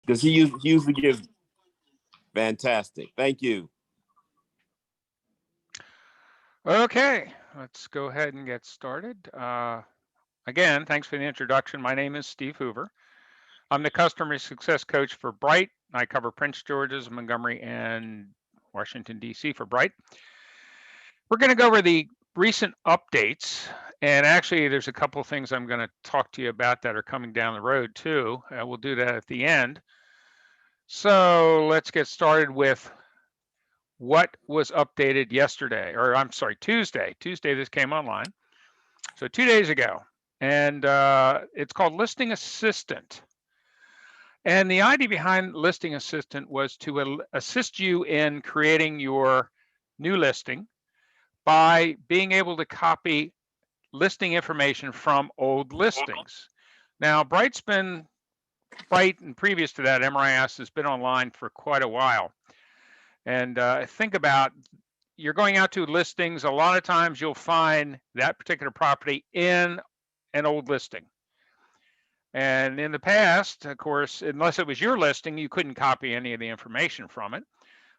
Because he usually gives. Fantastic. Thank you. Okay, let's go ahead and get started. Again, thanks for the introduction. My name is Steve Hoover. I'm the customer success coach for Bright. I cover Prince George's, Montgomery, and Washington, D.C. for Bright. We're going to go over the recent updates. And actually, there's a couple of things I'm going to talk to you about that are coming down the road, too. We'll do that at the end. So let's get started with what was updated yesterday, or I'm sorry, Tuesday. Tuesday, this came online. So 2 days ago. And it's called Listing Assistant. And the idea behind Listing Assistant was to assist you in creating your new listing by being able to copy listing information from old listings. Now, Bright and previous to that, MRIS has been online for quite a while. And think about, you're going out to listings, a lot of times you'll find that particular property in an old listing. And in the past, of course, unless it was your listing, you couldn't copy any of the information from it.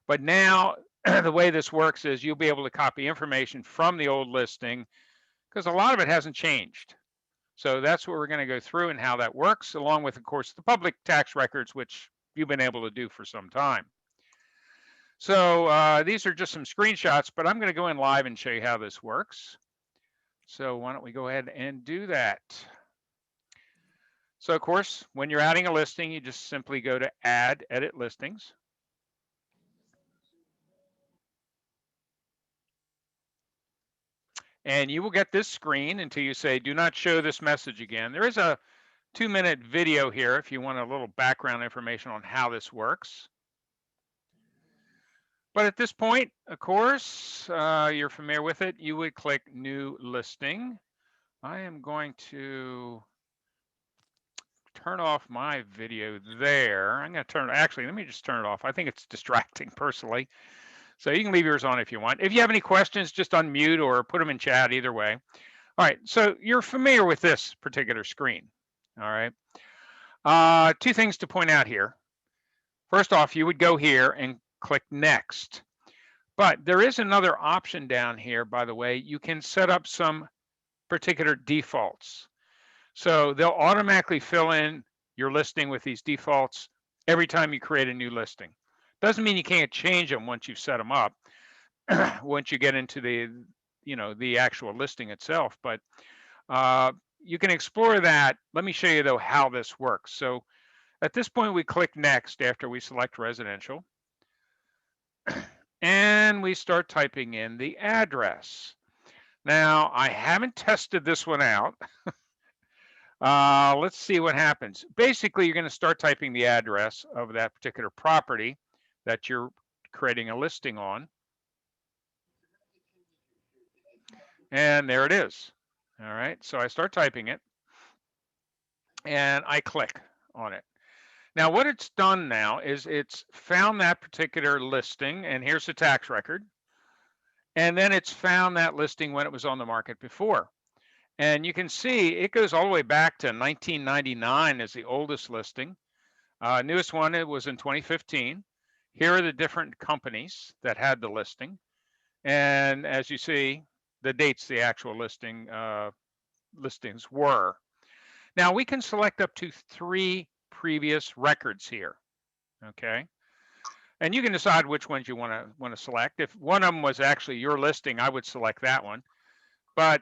But now the way this works is you'll be able to copy information from the old listing because a lot of it hasn't changed. So that's what we're going to go through and how that works, along with, of course, the public tax records, which you've been able to do for some time. So these are just some screenshots, but I'm going to go in live and show you how this works. So why don't we go ahead and do that? So of course, when you're adding a listing, you just simply go to Add, Edit Listings. And you will get this screen until you say, do not show this message again. There is a 2-minute video here if you want a little background information on how this works. But at this point, of course, you're familiar with it. You would click New Listing. I am going to turn off my video there. I'm going to turn, actually, let me just turn it off. I think it's distracting personally. So you can leave yours on if you want. If you have any questions, just unmute or put them in chat, either way. All right, so you're familiar with this particular screen. All right. 2 things to point out here. First off, you would go here and click Next. But there is another option down here, by the way. You can set up some particular defaults. So they'll automatically fill in your listing with these defaults every time you create a new listing. Doesn't mean you can't change them once you've set them up, once you get into the actual listing itself. But you can explore that. Let me show you, though, how this works. So at this point, we click Next after we select residential. And we start typing in the address. Now, I haven't tested this one out. Let's see what happens. Basically, you're going to start typing the address of that particular property that you're creating a listing on. And there it is. All right, so I start typing it and I click on it. Now, what it's done now is it's found that particular listing, and here's the tax record. And then it's found that listing when it was on the market before. And you can see it goes all the way back to 1999 as the oldest listing. Newest one, it was in 2015. Here are the different companies that had the listing. And as you see, the dates the actual listings were. Now we can select up to 3 previous records here, okay? And you can decide which ones you want to select. If one of them was actually your listing, I would select that one. But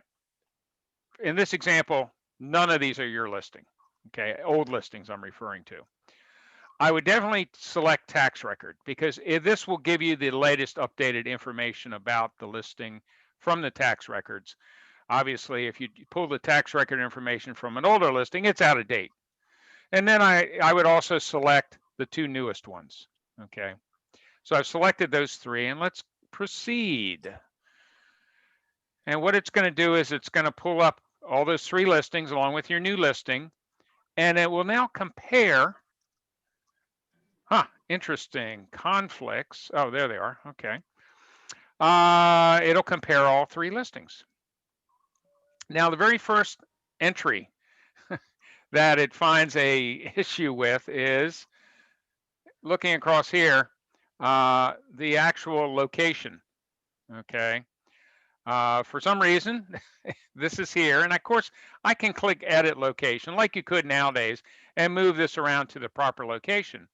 in this example, none of these are your listing, okay? Old listings I'm referring to. I would definitely select tax record because this will give you the latest updated information about the listing from the tax records. Obviously, if you pull the tax record information from an older listing, it's out of date. And then I would also select the 2 newest ones, okay? So I've selected those 3, and let's proceed. And what it's going to do is it's going to pull up all those 3 listings along with your new listing, and it will now compare. Interesting. Conflicts. Oh, there they are. Okay. It'll compare all 3 listings. Now, the very first entry that it finds a issue with is looking across here, the actual location, okay? For some reason, this is here, and of course, I can click Edit Location like you could nowadays and move this around to the proper location.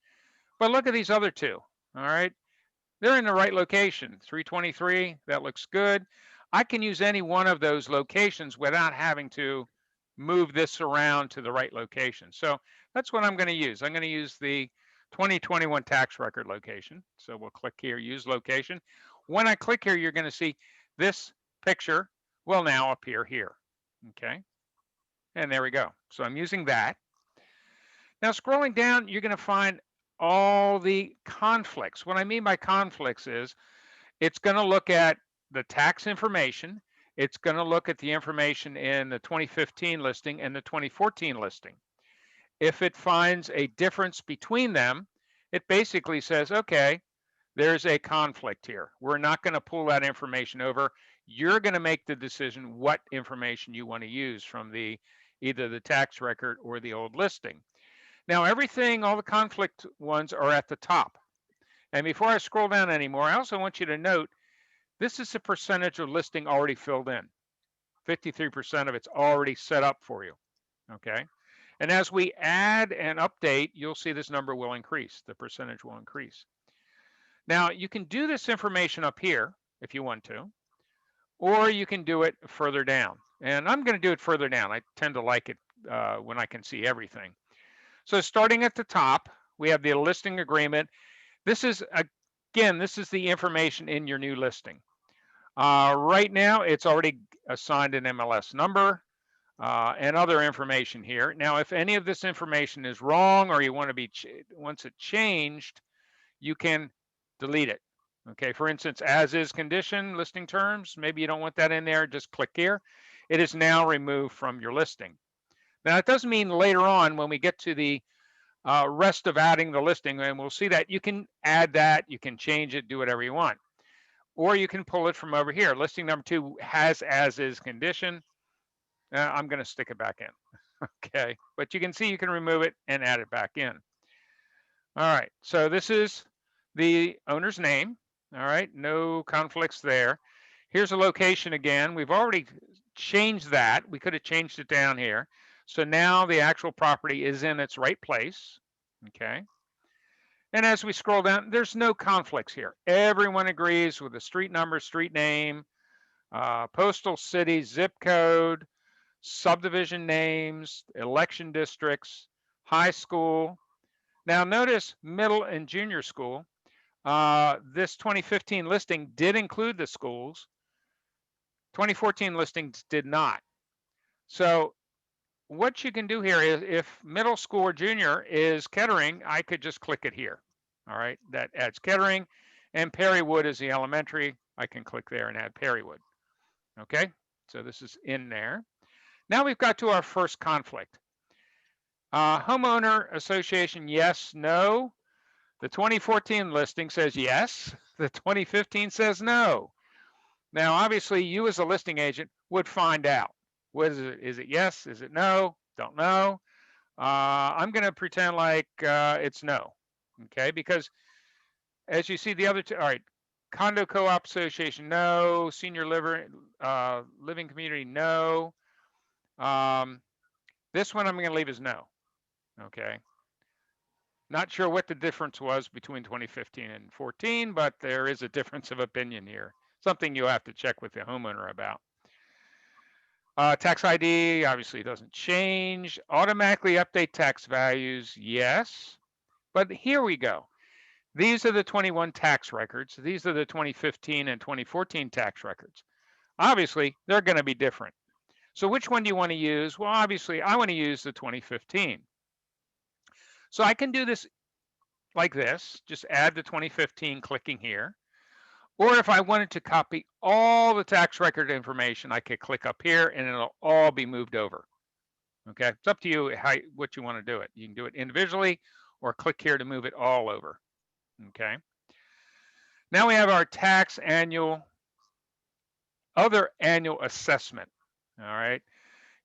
But look at these other two, all right? They're in the right location, 323, that looks good. I can use any one of those locations without having to move this around to the right location. So that's what I'm going to use. I'm going to use the 2021 tax record location. So we'll click here, use location. When I click here, you're going to see this picture will now appear here. Okay. And there we go. So I'm using that. Now scrolling down, you're going to find all the conflicts. What I mean by conflicts is it's going to look at the tax information. It's going to look at the information in the 2015 listing and the 2014 listing. If it finds a difference between them, it basically says, okay, there's a conflict here. We're not going to pull that information over. You're going to make the decision what information you want to use from the either the tax record or the old listing. Now, everything, all the conflict ones are at the top. And before I scroll down anymore, I also want you to note this is the percentage of listing already filled in. 53% of it's already set up for you, okay? And as we add and update, you'll see this number will increase, the percentage will increase. Now, you can do this information up here if you want to, or you can do it further down. And I'm going to do it further down. I tend to like it when I can see everything. So starting at the top, we have the listing agreement. This is, again, this is the information in your new listing. Right now, it's already assigned an MLS number and other information here. Now, if any of this information is wrong or you want to be, once it changed, you can delete it. Okay, for instance, as is condition, listing terms, maybe you don't want that in there, just click here. It is now removed from your listing. Now, it doesn't mean later on when we get to the rest of adding the listing, and we'll see that you can add that, you can change it, do whatever you want. Or you can pull it from over here. Listing number 2 has as is condition. I'm going to stick it back in. Okay, but you can see you can remove it and add it back in. All right, so this is the owner's name. All right, no conflicts there. Here's a location again. We've already changed that. We could have changed it down here. So now the actual property is in its right place. Okay. And as we scroll down, there's no conflicts here. Everyone agrees with the street number, street name, postal city, zip code, subdivision names, election districts, high school. Now notice middle and junior school. This 2015 listing did include the schools. 2014 listings did not. So what you can do here is if middle school or junior is Kettering, I could just click it here. All right, that adds Kettering, and Perrywood is the elementary. I can click there and add Perrywood. Okay, so this is in there. Now we've got to our first conflict. Homeowner association, yes, no. The 2014 listing says yes. The 2015 says no. Now, obviously, you as a listing agent would find out. What is it? Is it yes? Is it no? Don't know. I'm going to pretend like it's no. Okay, because as you see the other two, all right, condo co-op association, no. Senior living community, no. This one I'm going to leave as no. Okay. Not sure what the difference was between 2015 and 14, but there is a difference of opinion here. Something you have to check with the homeowner about. Tax ID obviously doesn't change. Automatically update tax values, yes. But here we go. These are the 21 tax records. These are the 2015 and 2014 tax records. Obviously, they're going to be different. So which one do you want to use? Well, obviously, I want to use the 2015. So I can do this like this, just add the 2015 clicking here. Or if I wanted to copy all the tax record information, I could click up here and it'll all be moved over. Okay, it's up to you what you want to do it. You can do it individually or click here to move it all over. Okay. Now we have our tax other annual assessment. All right.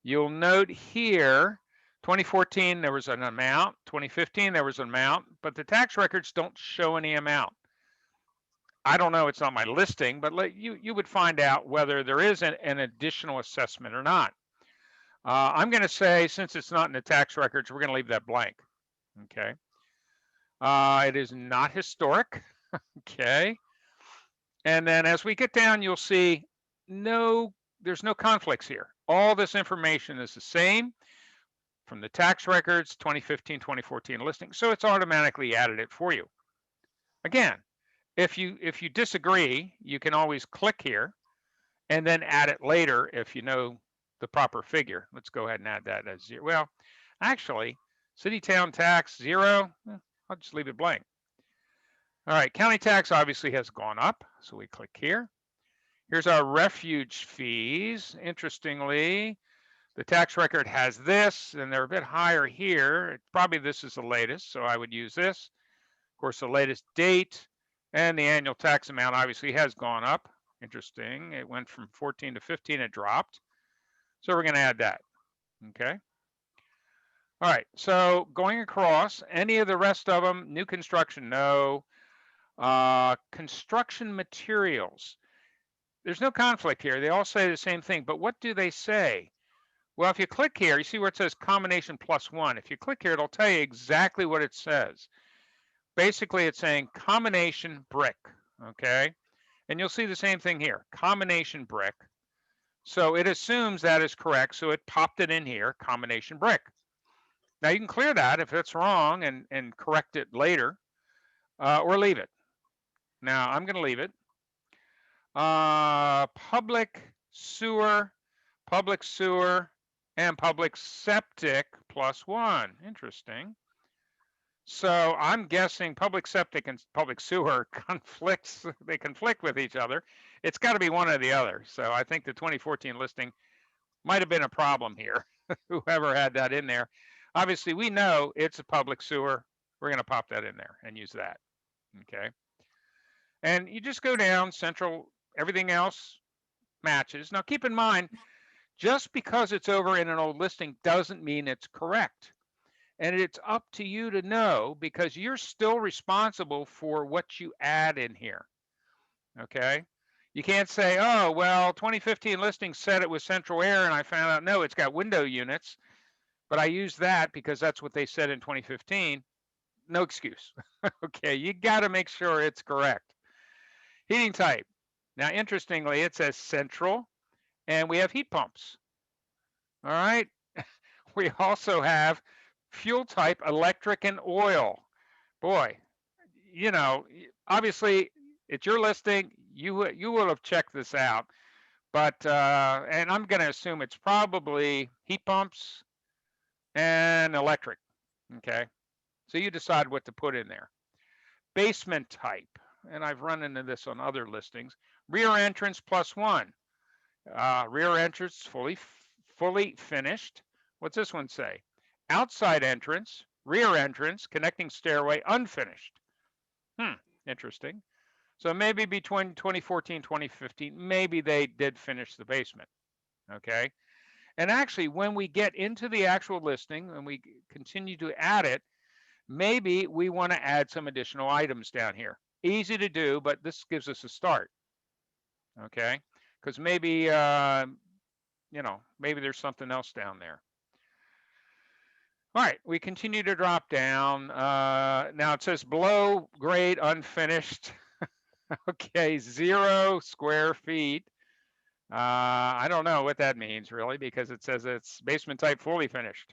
You'll note here 2014, there was an amount. 2015, there was an amount, but the tax records don't show any amount. I don't know, it's not my listing, but you would find out whether there is an additional assessment or not. I'm going to say, since it's not in the tax records, we're going to leave that blank. Okay. It is not historic. Okay. And then as we get down, you'll see there's no conflicts here. All this information is the same from the tax records, 2015, 2014 listing. So it's automatically added it for you. Again, if you disagree, you can always click here and then add it later if you know the proper figure. Let's go ahead and add that as 0. Well, actually, city town tax 0, I'll just leave it blank. All right, county tax obviously has gone up, so we click here. Here's our refuge fees. Interestingly, the tax record has this, and they're a bit higher here. Probably this is the latest, so I would use this. Of course, the latest date and the annual tax amount obviously has gone up. Interesting. It went from 14 to 15, it dropped. So we're going to add that. Okay. All right. So going across, any of the rest of them, new construction, no. Construction materials. There's no conflict here. They all say the same thing, but what do they say? Well, if you click here, you see where it says combination +1. If you click here, it'll tell you exactly what it says. Basically, it's saying combination brick, okay? And you'll see the same thing here, combination brick. So it assumes that is correct, so it popped it in here, combination brick. Now you can clear that if it's wrong and correct it later, or leave it. Now I'm gonna leave it. Public sewer, and public septic +1. Interesting. So I'm guessing public septic and public sewer they conflict with each other. It's got to be one or the other. So I think the 2014 listing might have been a problem here, whoever had that in there. Obviously, we know it's a public sewer. We're going to pop that in there and use that. Okay. And you just go down, central, everything else matches. Now, keep in mind, just because it's over in an old listing doesn't mean it's correct. And it's up to you to know, because you're still responsible for what you add in here. Okay. You can't say, oh, well, 2015 listing said it was central air and I found out, no, it's got window units, but I used that because that's what they said in 2015. No excuse. Okay. You got to make sure it's correct. Heating type. Now, interestingly, it says central and we have heat pumps. All right. We also have fuel type, electric and oil. Boy, you know, obviously it's your listing. You will have checked this out, but and I'm going to assume it's probably heat pumps and electric. Okay, so you decide what to put in there. Basement type, and I've run into this on other listings. Rear entrance +1. Rear entrance fully finished. What's this one say? Outside entrance, rear entrance, connecting stairway, unfinished. Interesting. So maybe between 2014, 2015, maybe they did finish the basement. Okay. And actually, when we get into the actual listing and we continue to add it, maybe we want to add some additional items down here. Easy to do, but this gives us a start. Okay. Because maybe, maybe there's something else down there. All right, we continue to drop down. Now it says below grade unfinished. Okay, 0 square feet. I don't know what that means really, because it says it's basement type fully finished.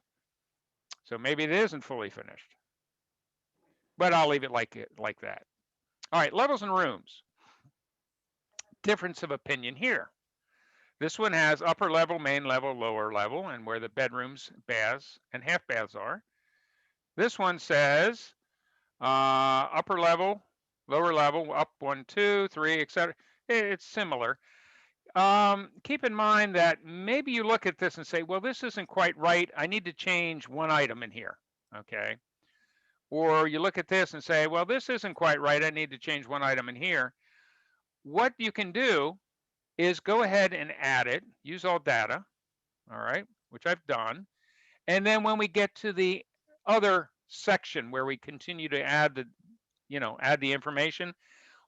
So maybe it isn't fully finished. But I'll leave it like that. All right, levels and rooms. Difference of opinion here. This one has upper level, main level, lower level, and where the bedrooms, baths, and half baths are. This one says upper level, lower level, up 1, 2, 3, etc. It's similar. Keep in mind that maybe you look at this and say, well, this isn't quite right. I need to change one item in here. Okay. Or you look at this and say, well, this isn't quite right. I need to change one item in here. What you can do is go ahead and add it, use all data, all right, which I've done, And then when we get to the other section where we continue to add the, add the information,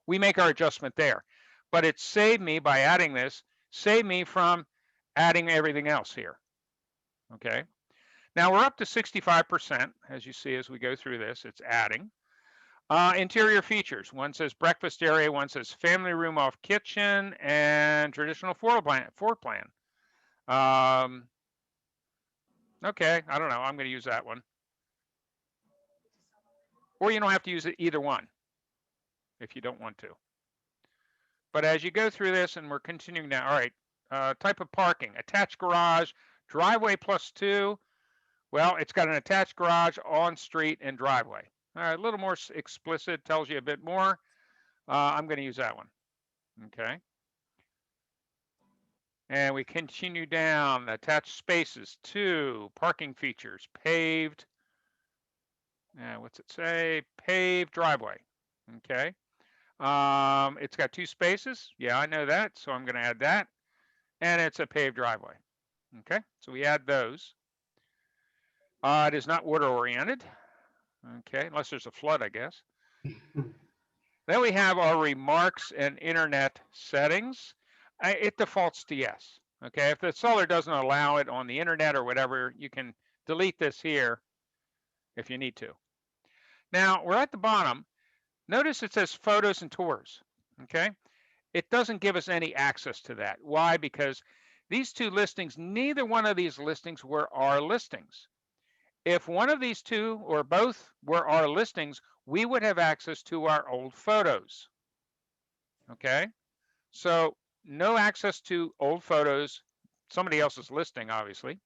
we make our adjustment there. But it saved me, by adding this, saved me from adding everything else here. Okay. Now we're up to 65%, as you see as we go through this, it's adding. Interior features. One says breakfast area, one says family room off kitchen, and traditional floor plan. Okay, I don't know. I'm going to use that one. Or you don't have to use it, either one, if you don't want to. But as you go through this, and we're continuing now, all right, type of parking, attached garage, driveway +2. Well, it's got an attached garage, on street, and driveway. All right, a little more explicit, tells you a bit more. I'm going to use that one. Okay. And we continue down, attached spaces, 2, parking features, paved. What's it say? Paved driveway. Okay. It's got 2 spaces. Yeah, I know that, so I'm going to add that. And it's a paved driveway. Okay, so we add those. It is not water oriented. Okay, unless there's a flood, I guess. Then we have our remarks and internet settings. It defaults to yes. Okay, if the seller doesn't allow it on the internet or whatever, you can delete this here if you need to. Now we're at the bottom. Notice it says photos and tours. Okay, it doesn't give us any access to that. Why? Because these 2 listings, neither one of these listings were our listings. If one of these 2 or both were our listings, we would have access to our old photos. Okay, so no access to old photos, somebody else's listing, obviously.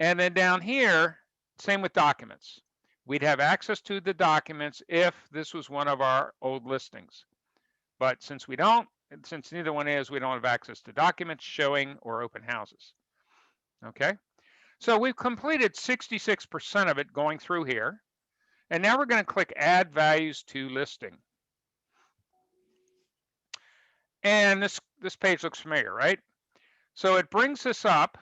And then down here, same with documents. We'd have access to the documents if this was one of our old listings. But since we don't, since neither one is, we don't have access to documents, showing, or open houses. Okay, so we've completed 66% of it going through here. And now we're going to click Add Values to Listing. And this page looks familiar, right? So it brings this up.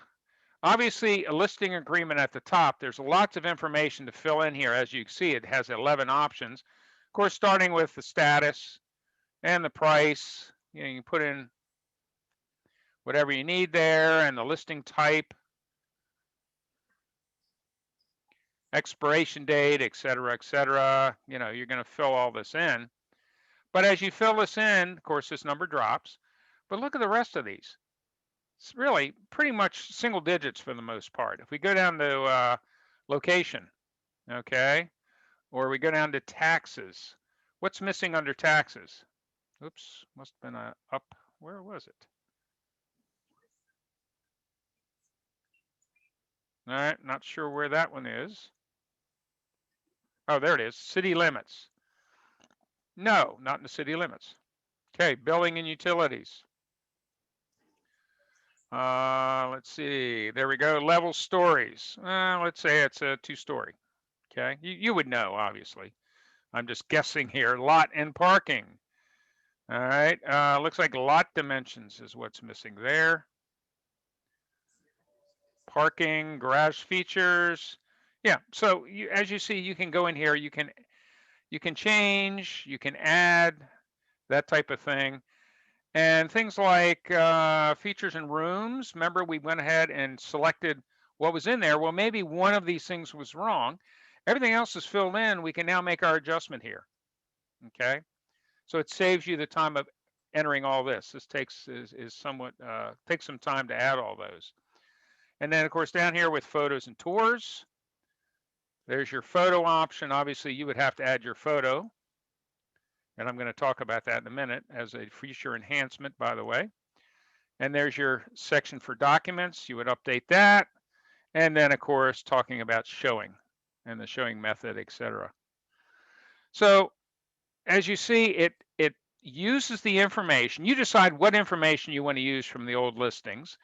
Obviously, a listing agreement at the top. There's lots of information to fill in here. As you can see, it has 11 options. Of course, starting with the status and the price. You can put in whatever you need there, and the listing type, expiration date, et cetera, et cetera. You're going to fill all this in. But as you fill this in, of course, this number drops. But look at the rest of these. It's really pretty much single digits for the most part. If we go down to location, okay, or we go down to taxes, what's missing under taxes? Oops, must have been up. Where was it? All right, not sure where that one is. Oh, there it is, city limits. No, not in the city limits. Okay, billing and utilities. Let's see, there we go, level stories. Let's say it's a 2-story. Okay, you would know, obviously. I'm just guessing here. Lot and parking. All right, looks like lot dimensions is what's missing there. Parking, garage features. Yeah, so as you see, you can go in here, you can change, you can add, that type of thing. And things like features and rooms. Remember, we went ahead and selected what was in there. Well, maybe one of these things was wrong. Everything else is filled in. We can now make our adjustment here. Okay, so it saves you the time of entering all this. This takes somewhat takes some time to add all those. And then, of course, down here with photos and tours, there's your photo option. Obviously, you would have to add your photo. And I'm going to talk about that in a minute as a feature enhancement, by the way. And there's your section for documents. You would update that. And then, of course, talking about showing and the showing method, etc. So as you see, it uses the information. You decide what information you want to use from the old listings.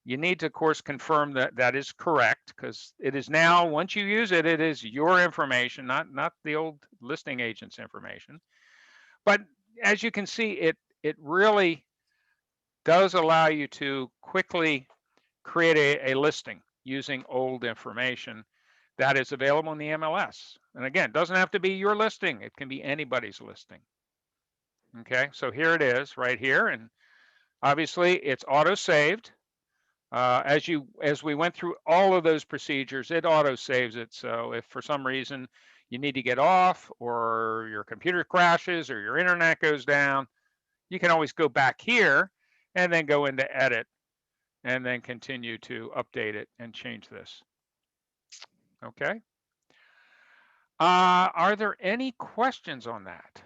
You need to, of course, confirm that that is correct, because it is now, once you use it, it is your information, not the old listing agent's information. But as you can see, it really does allow you to quickly create a listing. using old information that is available in the MLS. And again, it doesn't have to be your listing. It can be anybody's listing. Okay, so here it is right here. And obviously it's auto saved. As we went through all of those procedures, it auto saves it. So if for some reason you need to get off, or your computer crashes, or your internet goes down, you can always go back here and then go into edit and then continue to update it and change this. Okay. Are there any questions on that?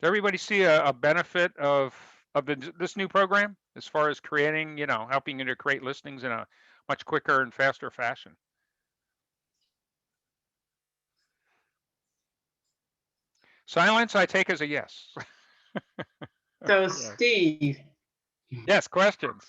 Does everybody see a benefit of this new program as far as creating, helping you to create listings in a much quicker and faster fashion? Silence, I take as a yes. So, Yes. Steve. Yes, questions.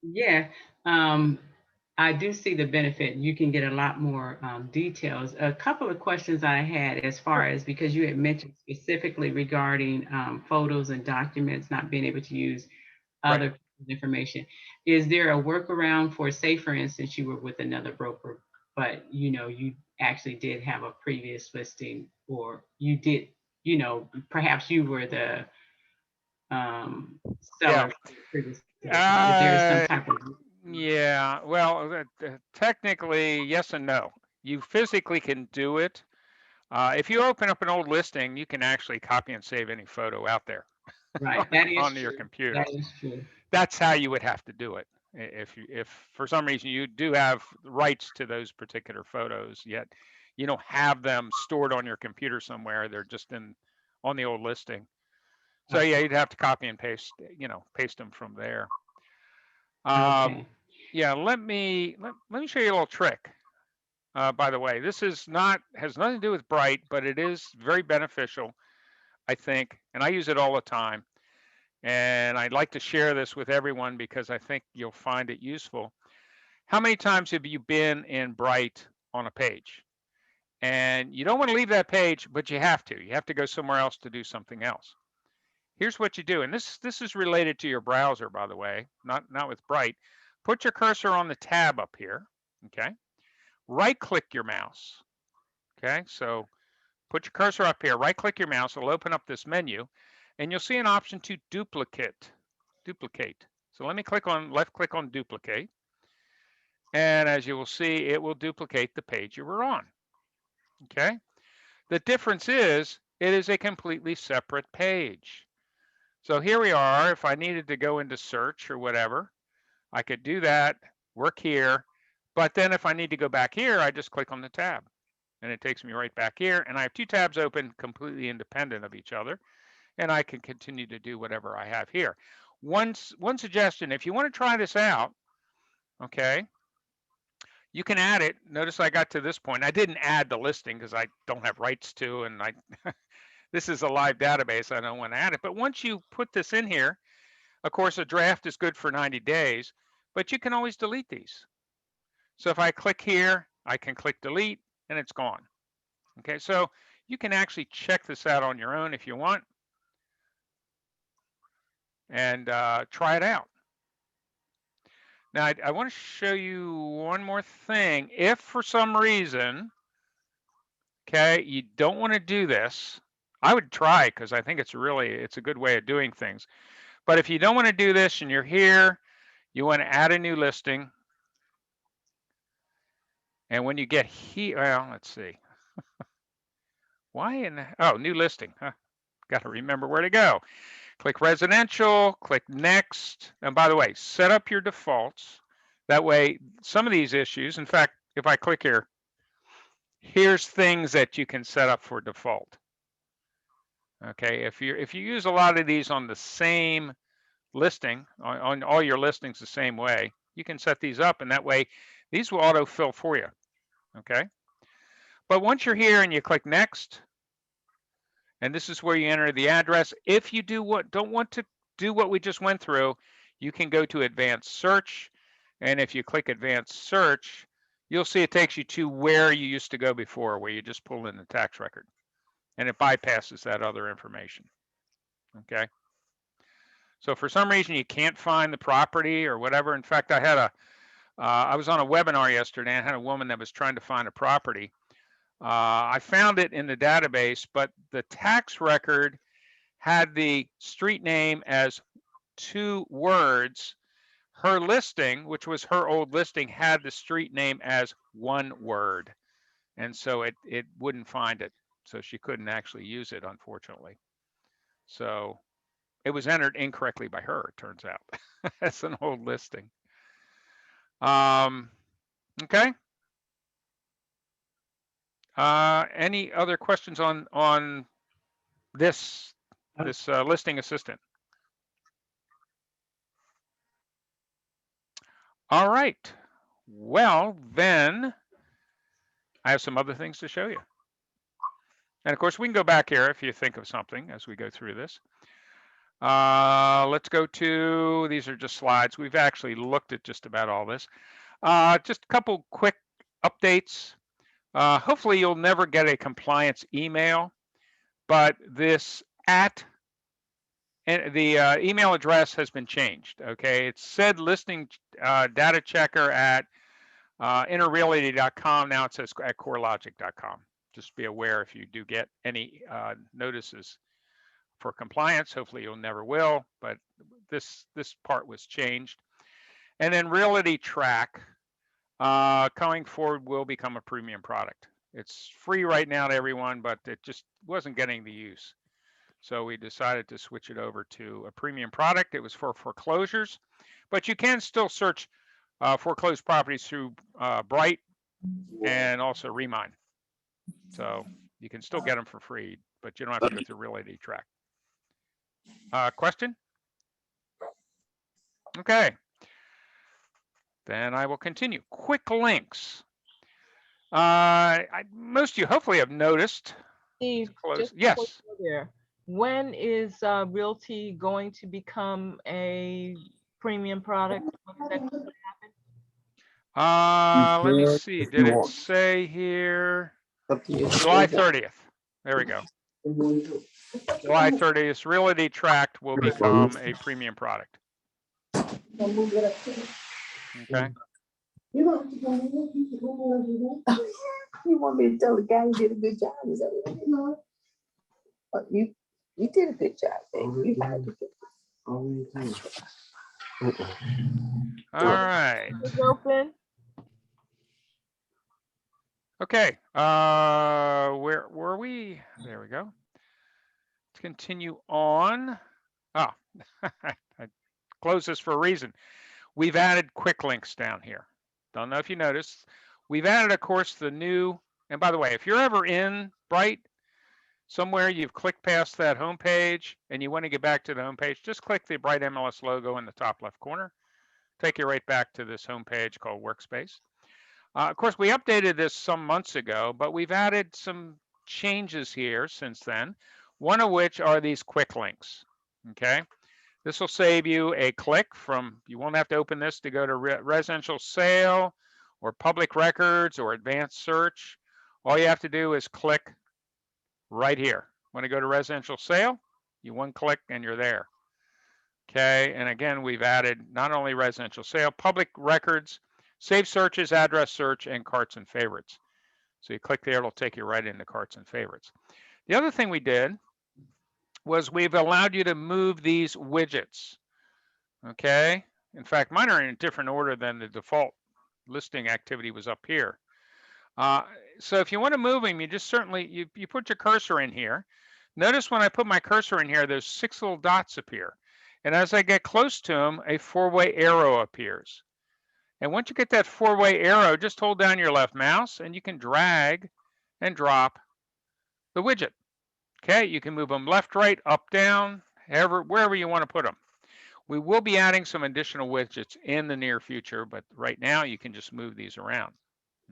Yeah, I do see the benefit. You can get a lot more details. A couple of questions I had as far as, because you had mentioned specifically regarding photos and documents not being able to use other information. Is there a workaround for, say, for instance, you were with another broker, but you actually did have a previous listing, or you did, perhaps you were the seller for the previous listing. Is there some type of Yeah, well, technically, yes and no. You physically can do it. If you open up an old listing, you can actually copy and save any photo out there. Right, that is onto your true. computer. That is true. That's how you would have to do it. If for some reason you do have rights to those particular photos, yet you don't have them stored on your computer somewhere, they're just on the old listing. So yeah, you'd have to copy and paste, paste them from there. Okay. Yeah, let me show you a little trick. By the way, this has nothing to do with Bright, but it is very beneficial, I think, and I use it all the time. And I'd like to share this with everyone because I think you'll find it useful. How many times have you been in Bright on a page? And you don't want to leave that page, but you have to. You have to go somewhere else to do something else. Here's what you do, and this is related to your browser, by the way, not with Bright. Put your cursor on the tab up here, okay? Right-click your mouse, okay? So put your cursor up here, right-click your mouse, it'll open up this menu, and you'll see an option to duplicate. So let me left-click on duplicate, and as you will see, it will duplicate the page you were on, okay? The difference is, it is a completely separate page. So here we are. If I needed to go into search or whatever, I could do that, work here. But then if I need to go back here, I just click on the tab and it takes me right back here. And I have two tabs open completely independent of each other. And I can continue to do whatever I have here. One suggestion, if you want to try this out, okay, you can add it. Notice I got to this point. I didn't add the listing because I don't have rights to, and this is a live database. I don't want to add it. But once you put this in here, of course, a draft is good for 90 days, but you can always delete these. So if I click here, I can click delete and it's gone. Okay, so you can actually check this out on your own if you want and try it out. Now, I want to show you one more thing. If for some reason, okay, you don't want to do this, I would try because I think it's a good way of doing things. But if you don't want to do this and you're here, you want to add a new listing. And when you get here, well, let's see. Why new listing, huh? Got to remember where to go. Click residential, click next. And by the way, set up your defaults. That way, some of these issues, in fact, if I click here, here's things that you can set up for default. Okay, if you use a lot of these on the same listing, on all your listings the same way, you can set these up and that way these will autofill for you. Okay. But once you're here and you click next, and this is where you enter the address. If you don't want to do what we just went through, you can go to advanced search. And if you click advanced search, you'll see it takes you to where you used to go before, where you just pull in the tax record. And it bypasses that other information. Okay. So for some reason you can't find the property or whatever. In fact, I had I was on a webinar yesterday and I had a woman that was trying to find a property. I found it in the database, but the tax record had the street name as 2 words. Her listing, which was her old listing, had the street name as 1 word. And so it wouldn't find it. So she couldn't actually use it, unfortunately. So it was entered incorrectly by her, it turns out. That's an old listing. Okay. Any other questions on this listing assistant? All right. Well, then I have some other things to show you. And of course, we can go back here if you think of something as we go through this. Let's go to, these are just slides. We've actually looked at just about all this. Just a couple quick updates. Hopefully you'll never get a compliance email, but this and the email address has been changed. Okay, it said listing data checker at interrealty.com. Now it says at corelogic.com. Just be aware if you do get any notices for compliance. Hopefully you'll never will, but this part was changed. And then Realty Track going forward will become a premium product. It's free right now to everyone, but it just wasn't getting the use. So we decided to switch it over to a premium product. It was for foreclosures, but you can still search foreclosed properties through Bright and also Remine. So you can still get them for free, but you don't have to go through Realty Track. Question? Okay. Then I will continue. Quick links. Most of you hopefully have noticed. Steve, just yes. there. When is Realty going to become a premium product? When is that going to happen? Let me see. Did it say here? July 30th. There we go. July 30th. Realty Track will become a premium product. Okay. You want me to tell the guy you did a good job? Is that what you know? You did a good job, baby. All right. open? Okay. Where were we? There we go. Let's continue on. Oh, I closed this for a reason. We've added quick links down here. Don't know if you noticed. We've added, of course, the new, and by the way, if you're ever in Bright, somewhere you've clicked past that home page and you want to get back to the home page, just click the BrightMLS logo in the top left corner. Take you right back to this home page called Workspace. Of course, we updated this some months ago, but we've added some changes here since then, one of which are these quick links, okay? This will save you a click from, you won't have to open this to go to residential sale or public records or advanced search. All you have to do is click right here. Want to go to residential sale? You one click and you're there. Okay, and again, we've added not only residential sale, public records, save searches, address search, and carts and favorites. So you click there, it'll take you right into carts and favorites. The other thing we did was we've allowed you to move these widgets. Okay, in fact, mine are in a different order than the default listing activity was up here. So if you want to move them, you just certainly, you put your cursor in here. Notice when I put my cursor in here, there's 6 little dots appear. And as I get close to them, a 4-way arrow appears. And once you get that 4-way arrow, just hold down your left mouse and you can drag and drop the widget. Okay, you can move them left, right, up, down, wherever you want to put them. We will be adding some additional widgets in the near future, but right now you can just move these around.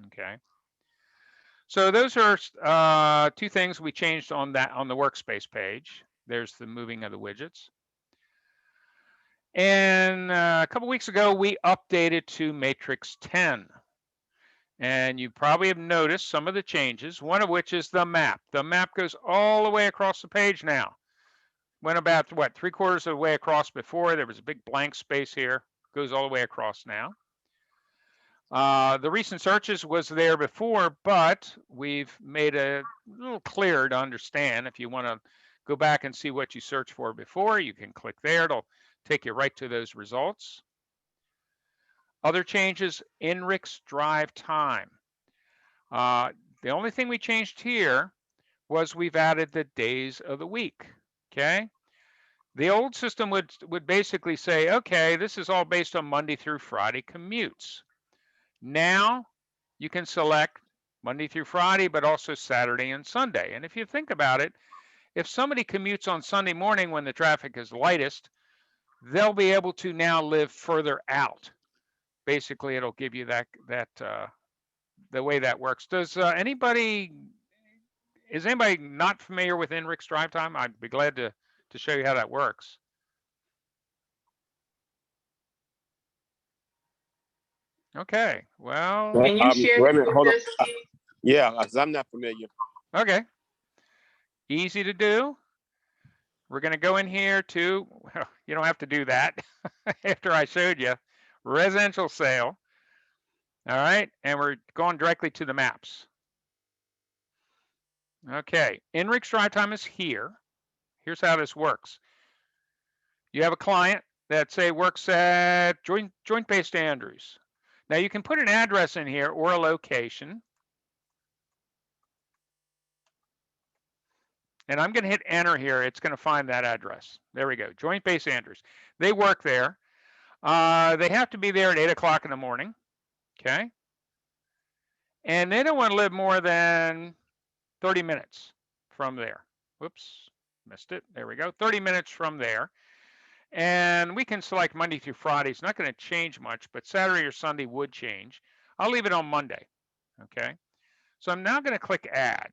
Okay. So those are 2 things we changed on the workspace page. There's the moving of the widgets. And a couple weeks ago, we updated to Matrix 10. And you probably have noticed some of the changes, one of which is the map. The map goes all the way across the page now. went about, what, 3/4 of the way across before. There was a big blank space here. Goes all the way across now. The recent searches was there before, but we've made a little clearer to understand. If you want to go back and see what you searched for before, you can click there. It'll take you right to those results. Other changes, INRIX drive time. The only thing we changed here was we've added the days of the week, okay? The old system would basically say, okay, this is all based on Monday through Friday commutes. Now you can select Monday through Friday, but also Saturday and Sunday. And if you think about it, if somebody commutes on Sunday morning when the traffic is lightest, they'll be able to now live further out. Basically, it'll give you that the way that works. Is anybody not familiar with INRIX drive time? I'd be glad to show you how that works. Okay, well. Can you share wait a minute, hold on. this, Steve? Yeah, 'cause I'm not familiar. Okay, easy to do. We're going to go in here to, well, you don't have to do that after I showed you, residential sale. All right, and we're going directly to the maps. Okay, INRIX drive time is here. Here's how this works. You have a client that, say, works at Joint Base Andrews. Now you can put an address in here or a location. And I'm going to hit enter here. It's going to find that address. There we go. Joint Base Andrews. They work there. They have to be there at 8 o'clock in the morning. Okay. And they don't want to live more than 30 minutes from there. Whoops, missed it. There we go. 30 minutes from there. And we can select Monday through Friday. It's not going to change much, but Saturday or Sunday would change. I'll leave it on Monday. Okay. So I'm now going to click add.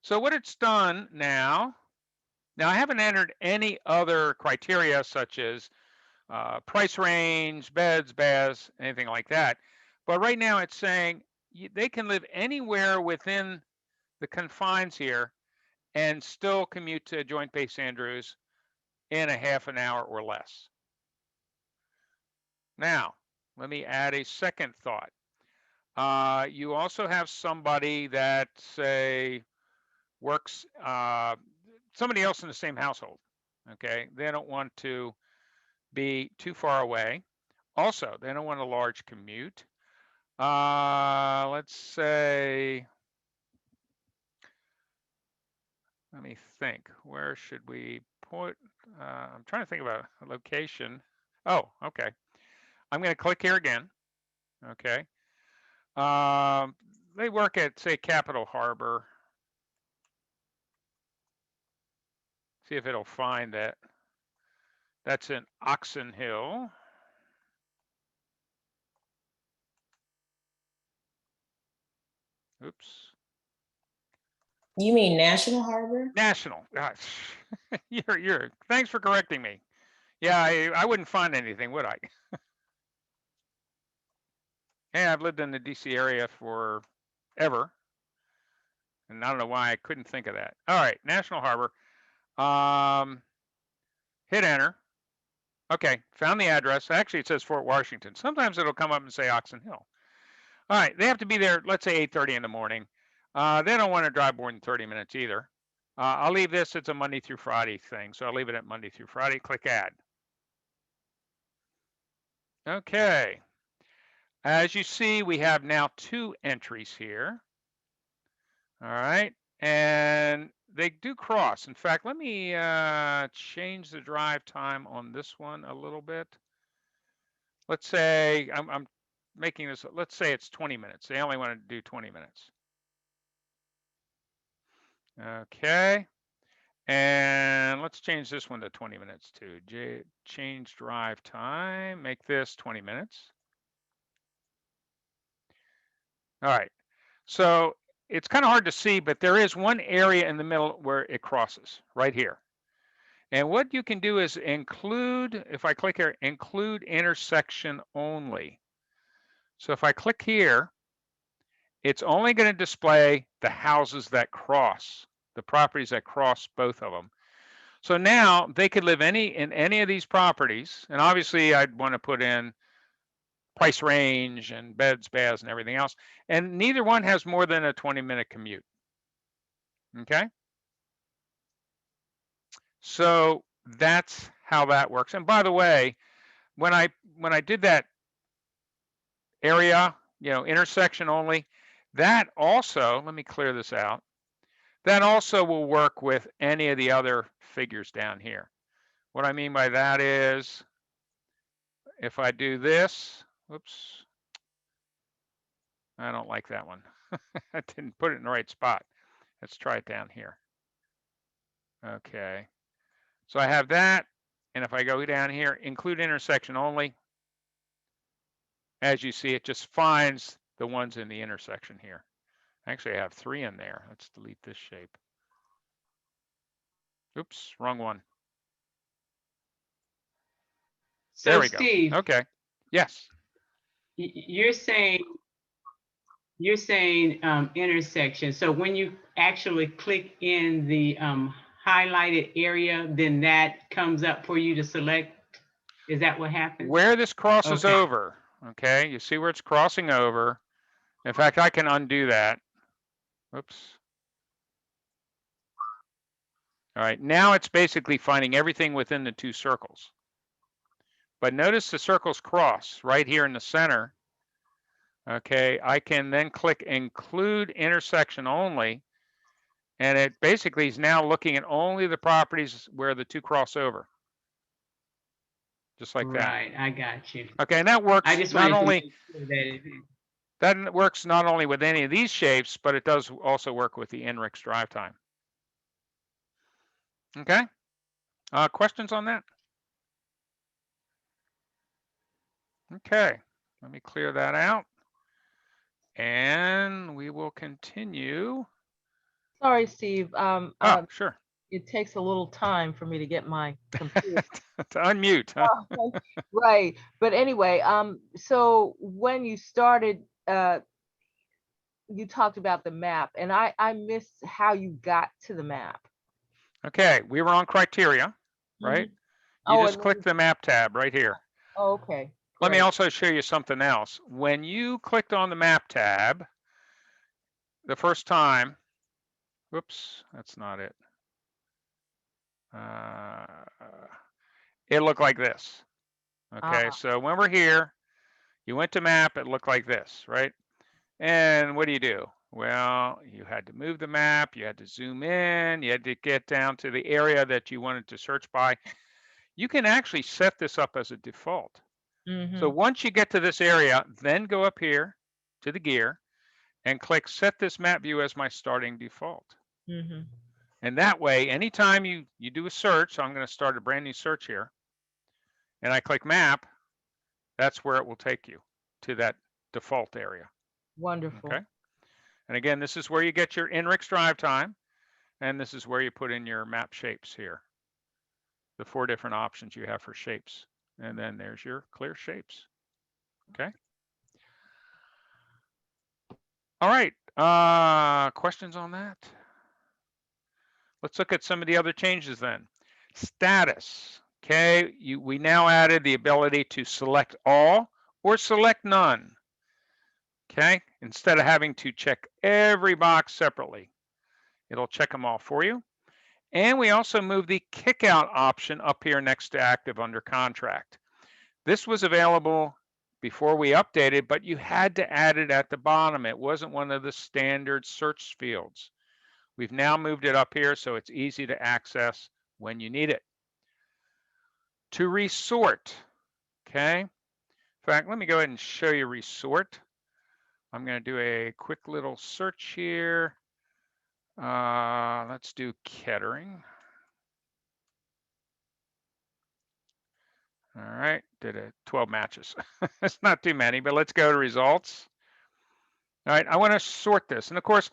So what it's done now I haven't entered any other criteria such as price range, beds, baths, anything like that. But right now it's saying they can live anywhere within the confines here and still commute to Joint Base Andrews in a half an hour or less. Now, let me add a second thought. You also have somebody that, say, works, somebody else in the same household, okay? They don't want to be too far away. Also, they don't want a large commute. Let's say, let me think, where should we put, I'm trying to think about a location. Oh, okay. I'm going to click here again, okay? They work at, say, Capitol Harbor. See if it'll find that. That's in Oxon Hill. Oops. You mean National Harbor? National. Gosh. you're thanks for correcting me. Yeah, I wouldn't find anything, would I? Yeah, I've lived in the DC area forever. And I don't know why I couldn't think of that. All right, National Harbor. Hit enter. Okay, found the address. Actually, it says Fort Washington. Sometimes it'll come up and say Oxon Hill. All right, they have to be there, let's say 8:30 in the morning. They don't want to drive more than 30 minutes either. I'll leave this, it's a Monday through Friday thing. So I'll leave it at Monday through Friday, click add. Okay. As you see, we have now 2 entries here. All right, and they do cross. In fact, let me change the drive time on this one a little bit. Let's say I'm making this, let's say it's 20 minutes. They only want to do 20 minutes. Okay, and let's change this one to 20 minutes too. Change drive time, make this 20 minutes. All right, so it's kind of hard to see, but there is one area in the middle where it crosses right here. And what you can do is include, if I click here, include intersection only. So if I click here, it's only going to display the houses that cross the properties that cross both of them. So now they could live in any of these properties. And obviously I'd want to put in price range and beds, baths, and everything else. And neither one has more than a 20-minute commute. Okay. So that's how that works. And by the way, when I did that area, intersection only, that also, let me clear this out. That also will work with any of the other figures down here. What I mean by that is, if I do this, whoops, I don't like that one. I didn't put it in the right spot. Let's try it down here. Okay. So I have that. And if I go down here, include intersection only, as you see, it just finds the ones in the intersection here. Actually, I have 3 in there. Let's delete this shape. Oops, wrong one. So There we go. Steve, Okay. Yes. you're saying intersection. So when you actually click in the highlighted area, then that comes up for you to select. Is that what happens? Where this crosses Okay. over, okay, you see where it's crossing over. In fact, I can undo that. Oops. All right, now it's basically finding everything within the 2 circles. But notice the circles cross right here in the center. Okay, I can then click include intersection only, and it basically is now looking at only the properties where the 2 cross over. Just like that. Right, I got you. Okay, and that works I just not wanted to only make sure that it, that works not only with any of these shapes, but it does also work with the NRIX drive time. Okay, questions on that? Okay, let me clear that out. And we will continue. Sorry, Steve. Sure. It takes a little time for me to get my computer. To unmute, huh? Right. But anyway, so when you started, you talked about the map, and I missed how you got to the map. Okay, we were on criteria, right? Mm-hmm. You just click the map tab right here. Oh, okay. Let me Great. also show you something else. When you clicked on the map tab the first time, whoops, that's not it. It looked like this. Okay, so when we're here, you went to map, it looked like this, right? And what do? Well, you had to move the map, you had to zoom in, you had to get down to the area that you wanted to search by. You can actually set this up as a default. So once you get to this area, then go up here to the gear and click set this map view as my starting default. And that way, anytime you do a search, so I'm going to start a brand new search here, and I click map, that's where it will take you to that default area. Wonderful. Okay. And again, this is where you get your NRIX drive time, and this is where you put in your map shapes here. The 4 different options you have for shapes. And then there's your clear shapes. Okay. All right. Questions on that? Let's look at some of the other changes then. Status. Okay. We now added the ability to select all or select none. Okay. Instead of having to check every box separately, it'll check them all for you. And we also moved the kickout option up here next to active under contract. This was available before we updated, but you had to add it at the bottom. It wasn't one of the standard search fields. We've now moved it up here so it's easy to access when you need it. To resort, okay? In fact, let me go ahead and show you resort. I'm going to do a quick little search here. Let's do Kettering. All right, did 12 matches. It's not too many, but let's go to results. All right, I want to sort this. And of course,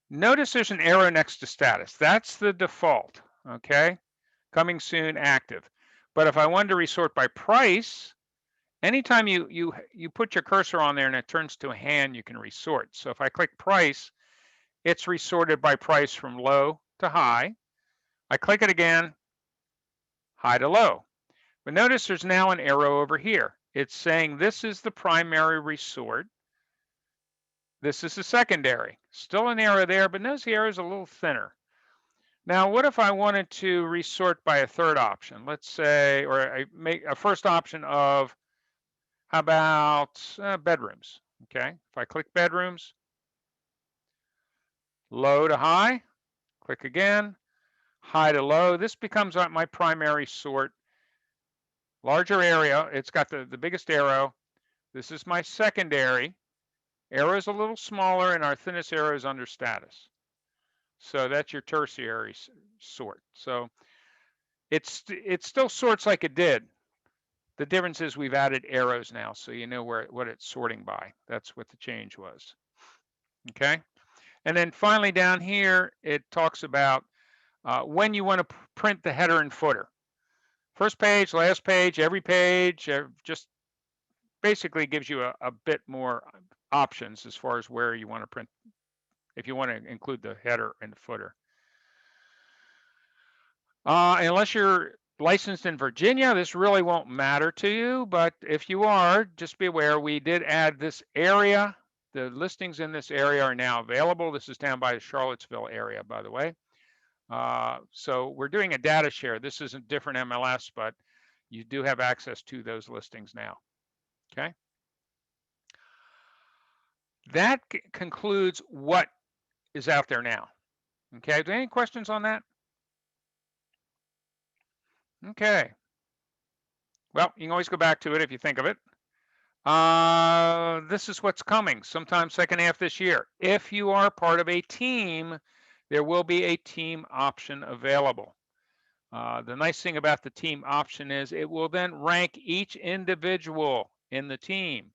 notice there's an arrow next to status. That's the default, okay? Coming soon, active. But if I wanted to resort by price, anytime you put your cursor on there and it turns to a hand, you can resort. So if I click price, it's resorted by price from low to high. I click it again, high to low. But notice there's now an arrow over here. It's saying this is the primary resort. This is the secondary. Still an arrow there, but notice the arrow is a little thinner. Now, what if I wanted to resort by a third option? Let's say, or I make a first option of, how about bedrooms? Okay, if I click bedrooms, low to high, click again, high to low. This becomes my primary sort. Larger area, it's got the biggest arrow. This is my secondary. Arrow is a little smaller, and our thinnest arrow is under status. So that's your tertiary sort. So it still sorts like it did. The difference is we've added arrows now, so you know what it's sorting by. That's what the change was. Okay. And then finally down here, it talks about when you want to print the header and footer. First page, last page, every page, just basically gives you a bit more options as far as where you want to print, if you want to include the header and the footer. Unless you're licensed in Virginia, this really won't matter to you, but if you are, just be aware we did add this area. The listings in this area are now available. This is down by the Charlottesville area, by the way. So we're doing a data share. This isn't different MLS, but you do have access to those listings now. Okay. That concludes what is out there now. Okay. Are there any questions on that? Okay. Well, you can always go back to it if you think of it. This is what's coming sometime second half this year. If you are part of a team, there will be a team option available. The nice thing about the team option is it will then rank each individual in the team,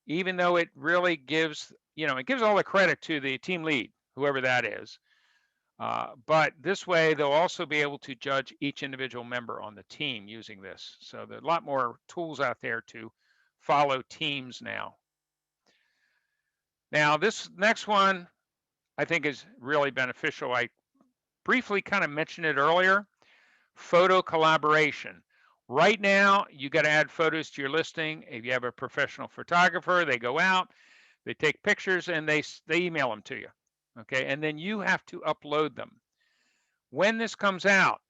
even though it really gives, it gives all the credit to the team lead, whoever that is. But this way, they'll also be able to judge each individual member on the team using this. So there's a lot more tools out there to follow teams now. Now, this next one, I think is really beneficial. I briefly kind of mentioned it earlier, photo collaboration. Right now, you got to add photos to your listing. If you have a professional photographer, they go out, they take pictures, and they email them to you. Okay, and then you have to upload them. When this comes out,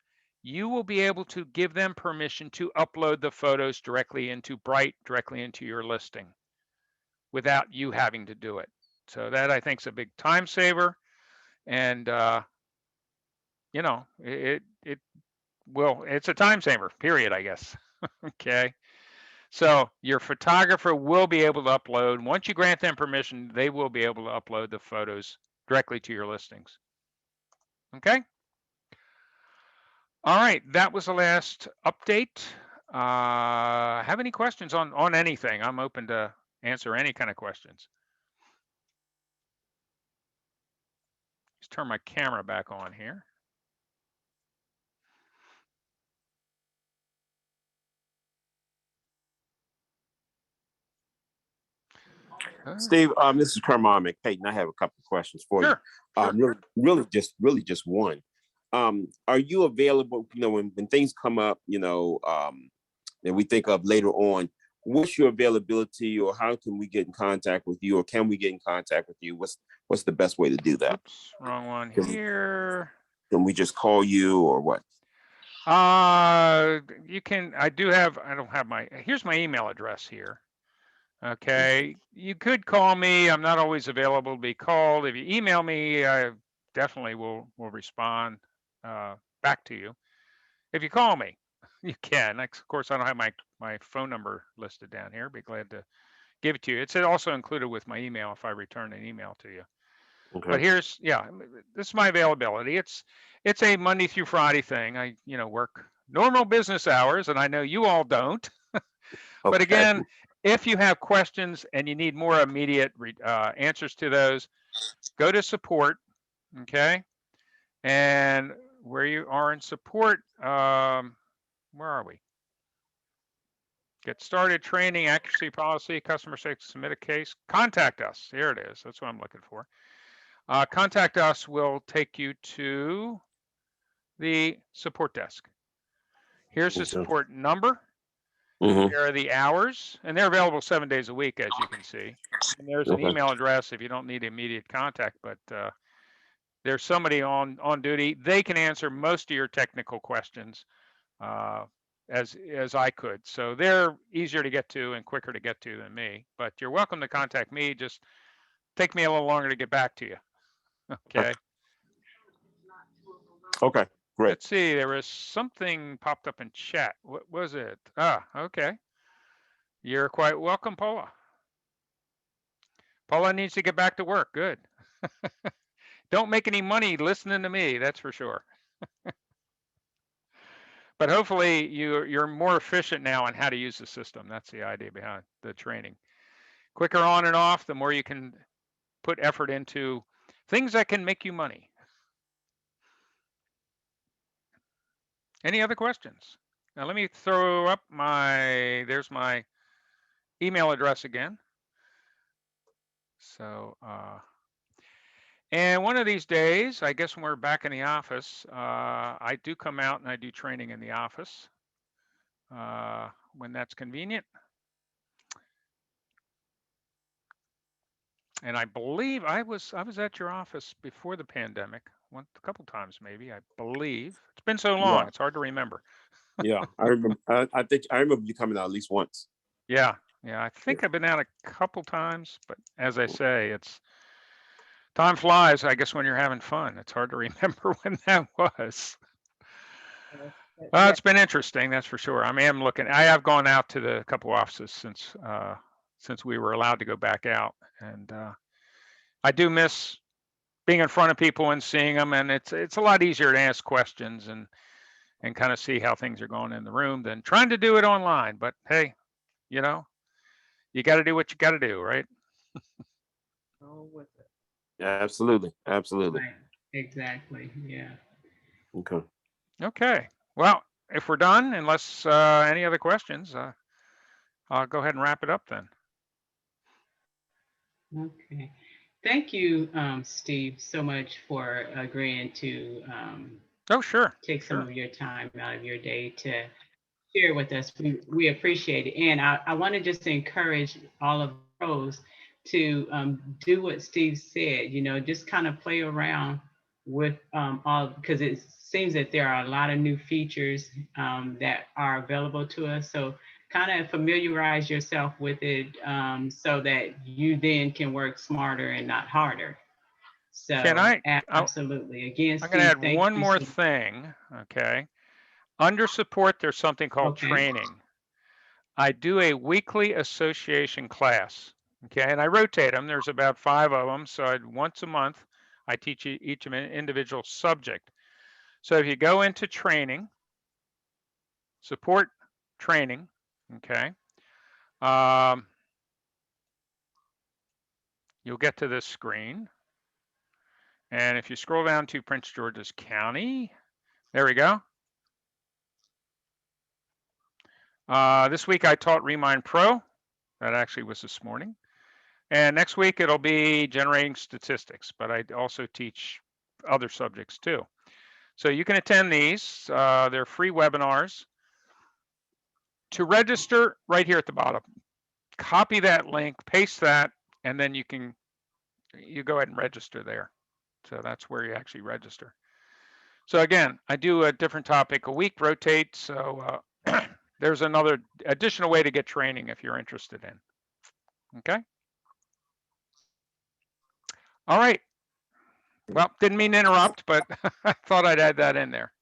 you will be able to give them permission to upload the photos directly into Bright, directly into your listing, without you having to do it. So that, I think, is a big time saver, and it's a time saver, period, I guess. Okay. So your photographer will be able to upload. Once you grant them permission, they will be able to upload the photos directly to your listings. Okay. All right, that was the last update. Have any questions on anything? I'm open to answer any kind of questions. Let's turn my camera back on here. Steve, this is Carmine McPayton. I have a couple of questions for you. Sure. Really just one. Are you available, when things come up, that we think of later on, what's your availability, or how can we get in contact with you, or can we get in contact with you? What's the best way to do that? Oops, wrong one here. Can we just call you, or what? You can, here's my email address here. Okay, you could call me. I'm not always available to be called. If you email me, I definitely will respond back to you. If you call me, you can. Of course, I don't have my phone number listed down here. Be glad to give it to you. It's also included with my email if I return an email to you. Okay. But this is my availability. It's a Monday through Friday thing. I work normal business hours, and I know you all don't. But again, if you have questions and you need more immediate answers to those, go to support, okay? And where you are in support, where are we? Get started, training, accuracy policy, customer safety, submit a case, contact us. Here it is. That's what I'm looking for. Contact us will take you to the support desk. Here's the Okay. support number. Mhm. Here are the hours, and they're available 7 days a week, as you can see. And there's an Okay. email address if you don't need immediate contact, but there's somebody on duty. They can answer most of your technical questions as I could. So they're easier to get to and quicker to get to than me. But you're welcome to contact me. Just take me a little longer to get back to you. Okay. Okay. Great. Let's see. There was something popped up in chat. What was it? Ah, okay. You're quite welcome, Paula. Paula needs to get back to work. Good. Don't make any money listening to me, that's for sure. But hopefully you're more efficient now on how to use the system. That's the idea behind the training. Quicker on and off, the more you can put effort into things that can make you money. Any other questions? Now let me throw up there's my email address again. So, and one of these days, I guess when we're back in the office, I do come out and I do training in the office when that's convenient. And I believe I was at your office before the pandemic, a couple times maybe, I believe. It's been so long, Yeah. it's hard to remember. Yeah, I remember. I think I remember you coming out at least once. Yeah, I think I've been out a couple times, but as I say, time flies, I guess, when you're having fun. It's hard to remember when that was. Well, it's been interesting, that's for sure. I have gone out to the couple offices since we were allowed to go back out, and I do miss being in front of people and seeing them, and it's a lot easier to ask questions and kind of see how things are going in the room than trying to do it online. But hey, you got to do what you got to do, right? Oh, with it. Absolutely. Absolutely. Right. Exactly. Yeah. Okay. Okay. Well, if we're done, unless any other questions, I'll go ahead and wrap it up then. Okay. Thank you, Steve, so much for agreeing to Oh, sure. take some Sure. of your time out of your day to share with us. We appreciate it. And I want to just encourage all of the pros to do what Steve said, just kind of play around with all, because it seems that there are a lot of new features that are available to us. So kind of familiarize yourself with it so that you then can work smarter and not harder. So Can I? absolutely. Again, I'm going to Steve, add thank one you more so- thing. Okay. Under support, there's something called Okay. training. I do a weekly association class. Okay. And I rotate them. There's about 5 of them. So once a month, I teach each of an individual subject. So if you go into training, support training, okay, you'll get to this screen. And if you scroll down to Prince George's County, there we go. This week I taught Remind Pro. That actually was this morning. And next week it'll be generating statistics, but I also teach other subjects too. So you can attend these. They're free webinars. To register, right here at the bottom, copy that link, paste that, and then you go ahead and register there. So that's where you actually register. So again, I do a different topic a week, rotate. So there's another additional way to get training if you're interested in. Okay. All right. Well, didn't mean to interrupt, but I thought I'd add that in there.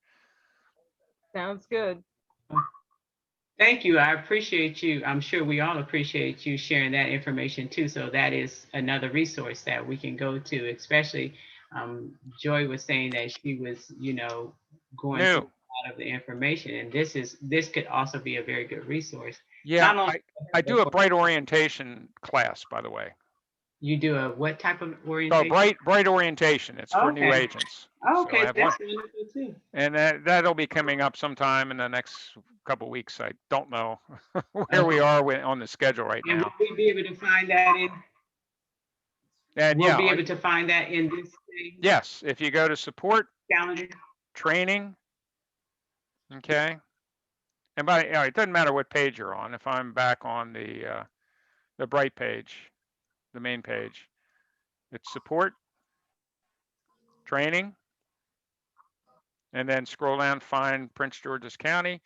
Sounds good. Thank you. I appreciate you. I'm sure we all appreciate you sharing that information too. So that is another resource that we can go to, especially Joy was saying that she was, going through a lot of the information. And this could also be a very good resource. Yeah, I do a Bright orientation class, by the way. You do a what type of orientation? Oh, Bright orientation. It's for new agents. Okay, so I have that's wonderful too. And that'll be coming up sometime in the next couple of weeks. I don't know where we are on the schedule right now. And will we be able to find that in? And We'll yeah, be able to find that in this thing, yes, if you go to support calendar. training, okay. And by, it doesn't matter what page you're on. If I'm back on the Bright page, the main page, it's support, training, and then scroll down, find Prince George's County.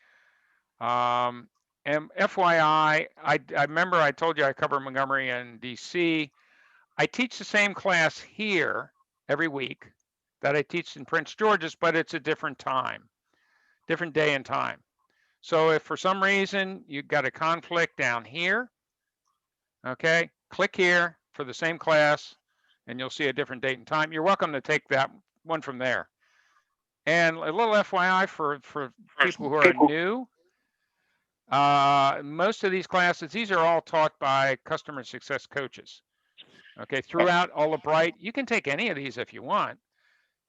And FYI, I remember I told you I cover Montgomery and DC. I teach the same class here every week that I teach in Prince George's, but it's a different time, different day and time. So if for some reason you've got a conflict down here, okay, click here for the same class and you'll see a different date and time. You're welcome to take that one from there. And a little FYI for people who are new, most of these classes, these are all taught by customer success coaches. Okay, throughout all of Bright, you can take any of these if you want.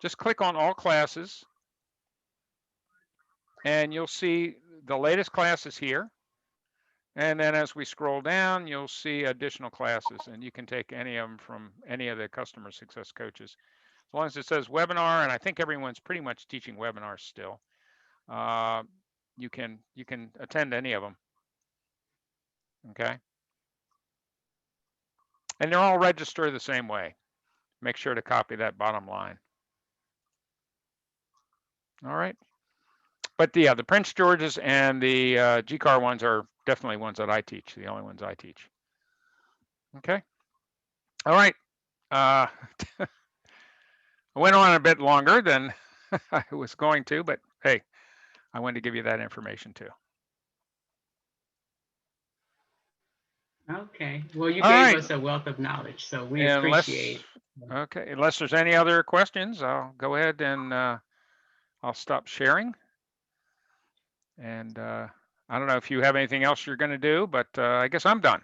Just click on all classes and you'll see the latest classes here. And then as we scroll down, you'll see additional classes and you can take any of them from any of the customer success coaches. As long as it says webinar, and I think everyone's pretty much teaching webinars still, you can attend any of them. Okay. And they're all registered the same way. Make sure to copy that bottom line. All right. But yeah, the Prince George's and the GCAR ones are definitely ones that I teach, the only ones I teach. Okay. All right. I went on a bit longer than I was going to, but hey, I wanted to give you that information too. Okay. Well, you All gave right. us a wealth of knowledge, so we Unless, appreciate it. okay, unless there's any other questions, I'll go ahead and I'll stop sharing. And I don't know if you have anything else you're going to do, but I guess I'm done.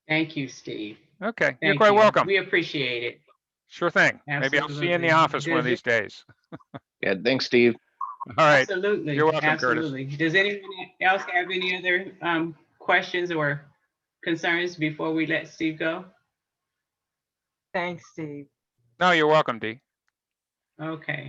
Thank you, Steve. Okay, you're Thank quite you. welcome. We appreciate it. Sure thing. Maybe I'll see you in the Absolutely. office one of these days. Yeah, thanks, Steve. All right. Absolutely. You're welcome, Curtis. Absolutely. Does anyone else have any other questions or concerns before we let Steve go? Thanks, Steve. No, you're welcome, Dee. Okay.